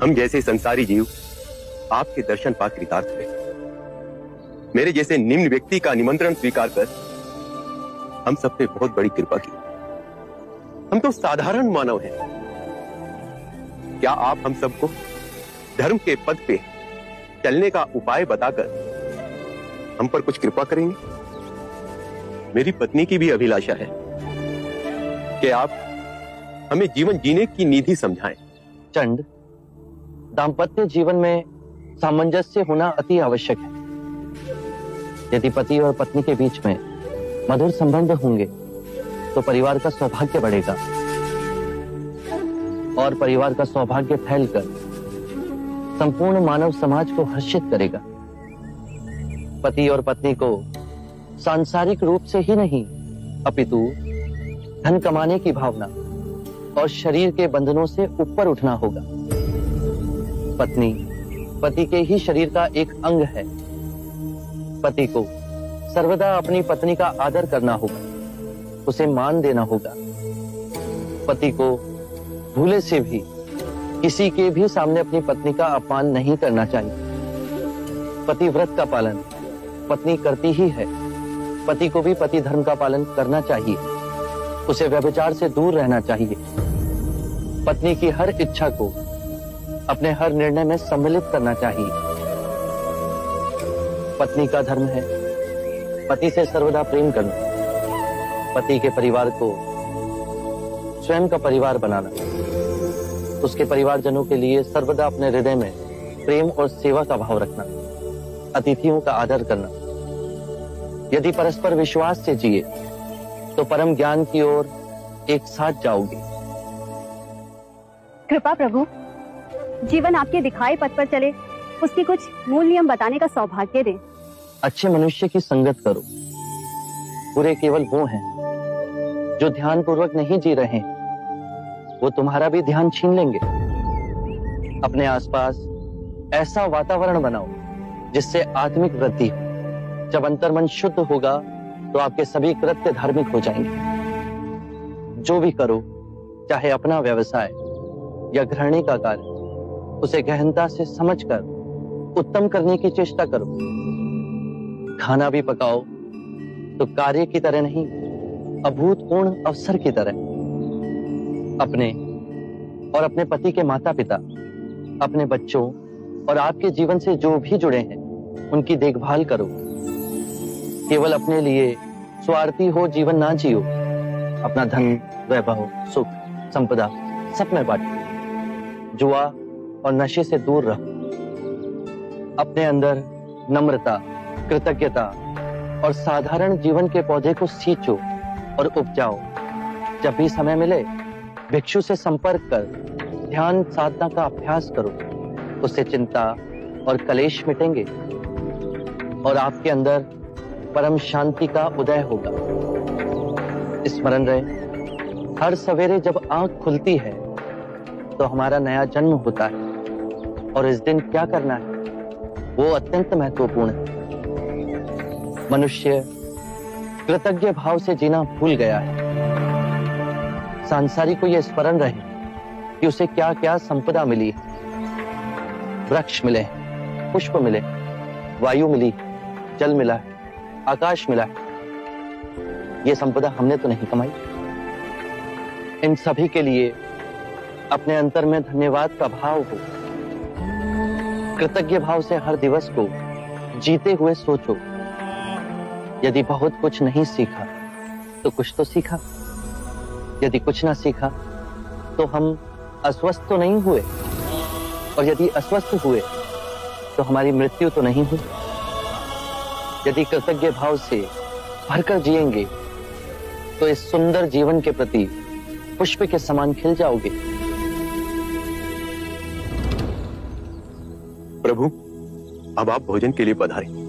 हम जैसे संसारी जीव आपके दर्शन पा कृतार्थ हुए। मेरे जैसे निम्न व्यक्ति का निमंत्रण स्वीकार कर हम सब पे बहुत बड़ी कृपा की। हम तो साधारण मानव हैं। क्या आप हम सबको धर्म के पद पे चलने का उपाय बताकर हम पर कुछ कृपा करेंगे? मेरी पत्नी की भी अभिलाषा है कि आप हमें जीवन जीने की निधि समझाएं। चंड, दाम्पत्य जीवन में सामंजस्य होना अति आवश्यक है। यदि पति और पत्नी के बीच में मधुर संबंध होंगे तो परिवार का सौभाग्य बढ़ेगा और परिवार का सौभाग्य फैलकर संपूर्ण मानव समाज को हर्षित करेगा। पति और पत्नी को सांसारिक रूप से ही नहीं अपितु धन कमाने की भावना और शरीर के बंधनों से ऊपर उठना होगा। पत्नी पति के ही शरीर का एक अंग है। पति को सर्वदा अपनी पत्नी का आदर करना होगा, उसे मान देना होगा। पति को भूले से भी किसी के भी सामने अपनी पत्नी का अपमान नहीं करना चाहिए। पति व्रत का पालन पत्नी करती ही है। पति को भी पति धर्म का पालन करना चाहिए। उसे व्यभिचार से दूर रहना चाहिए। पत्नी की हर इच्छा को अपने हर निर्णय में सम्मिलित करना चाहिए। पत्नी का धर्म है पति से सर्वदा प्रेम करना, पति के परिवार को स्वयं का परिवार बनाना, उसके परिवारजनों के लिए सर्वदा अपने हृदय में प्रेम और सेवा का भाव रखना, अतिथियों का आदर करना। यदि परस्पर विश्वास से जिए तो परम ज्ञान की ओर एक साथ जाओगे। कृपा प्रभु, जीवन आपके दिखाए पथ पर चले, उसके कुछ मूल नियम बताने का सौभाग्य दें। अच्छे मनुष्य की संगत करो। बुरे केवल वो हैं जो ध्यान पूर्वक नहीं जी रहे हैं। वो तुम्हारा भी ध्यान छीन लेंगे। अपने आसपास ऐसा वातावरण बनाओ जिससे आत्मिक वृद्धि हो। जब अंतर्मन शुद्ध होगा तो आपके सभी कृत्य धार्मिक हो जाएंगे। जो भी करो, चाहे अपना व्यवसाय या गृहिणी का कार्य, उसे गहनता से समझकर उत्तम करने की चेष्टा करो। खाना भी पकाओ तो कार्य की तरह नहीं, अभूतपूर्ण अवसर की तरह। अपने और अपने पति के माता पिता, अपने बच्चों और आपके जीवन से जो भी जुड़े हैं उनकी देखभाल करो। केवल अपने लिए स्वार्थी हो जीवन ना जियो। अपना धन, वैभव, सुख, संपदा सब में बांटो। जुआ और नशे से दूर रहो। अपने अंदर नम्रता, कृतज्ञता और साधारण जीवन के पौधे को सींचो और उपजाओ। जब भी समय मिले भिक्षु से संपर्क कर ध्यान साधना का अभ्यास करो। उससे चिंता और कलेश मिटेंगे और आपके अंदर परम शांति का उदय होगा। स्मरण रहे, हर सवेरे जब आंख खुलती है तो हमारा नया जन्म होता है और इस दिन क्या करना है वो अत्यंत महत्वपूर्ण है। मनुष्य कृतज्ञ भाव से जीना भूल गया है। सांसारिक को यह स्मरण रहे कि उसे क्या क्या संपदा मिली है। वृक्ष मिले, पुष्प मिले, वायु मिली, जल मिला है, आकाश मिला है। यह संपदा हमने तो नहीं कमाई। इन सभी के लिए अपने अंतर में धन्यवाद का भाव हो। कृतज्ञ भाव से हर दिवस को जीते हुए सोचो। यदि बहुत कुछ नहीं सीखा तो कुछ तो सीखा। यदि कुछ ना सीखा तो हम अस्वस्थ तो नहीं हुए, और यदि अस्वस्थ हुए तो हमारी मृत्यु तो नहीं हुई। यदि कृतज्ञ भाव से भरकर जिएंगे तो इस सुंदर जीवन के प्रति पुष्प के समान खिल जाओगे। प्रभु, अब आप भोजन के लिए पधारें।